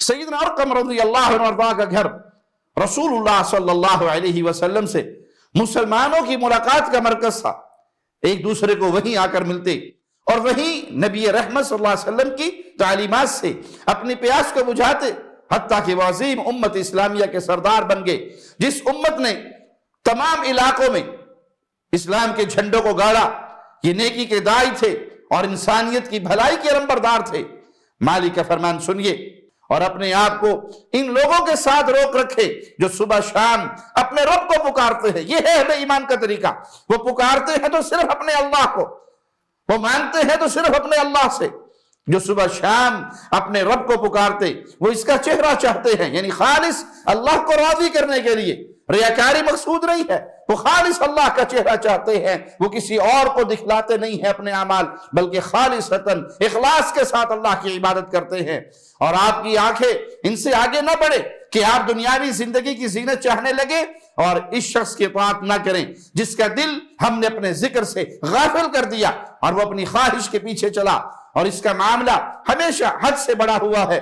سیدنا ارقم رضی اللہ عنہ کا گھر رسول اللہ صلی اللہ علیہ وسلم سے مسلمانوں کی ملاقات کا مرکز تھا. ایک دوسرے کو وہیں آ کر ملتے اور وہیں نبی رحمت صلی اللہ علیہ وسلم کی تعلیمات سے اپنی پیاس کو بجھاتے، حتیٰ کہ وہ عظیم امت اسلامیہ کے سردار بن گئے، جس امت نے تمام علاقوں میں اسلام کے جھنڈوں کو گاڑا. یہ نیکی کے داعی تھے اور انسانیت کی بھلائی کے علمبردار تھے. مالک کا فرمان سنیے اور اپنے آپ کو ان لوگوں کے ساتھ روک رکھے جو صبح شام اپنے رب کو پکارتے ہیں. یہ ہے اہل ایمان کا طریقہ. وہ پکارتے ہیں تو صرف اپنے اللہ کو، وہ مانگتے ہیں تو صرف اپنے اللہ سے. جو صبح شام اپنے رب کو پکارتے وہ اس کا چہرہ چاہتے ہیں، یعنی خالص اللہ کو راضی کرنے کے لیے. ریاکاری مقصود نہیں ہے، وہ خالص اللہ کا چہرہ چاہتے ہیں. وہ کسی اور کو دکھلاتے نہیں ہیں اپنے اعمال، بلکہ خالصتاً اخلاص کے ساتھ اللہ کی عبادت کرتے ہیں. اور آپ کی آنکھیں ان سے آگے نہ بڑھے کہ آپ دنیاوی زندگی کی زینت چاہنے لگے اور اس شخص کی اطاعت نہ کریں جس کا دل ہم نے اپنے ذکر سے غافل کر دیا اور وہ اپنی خواہش کے پیچھے چلا، اور اس کا معاملہ ہمیشہ حد سے بڑا ہوا ہے.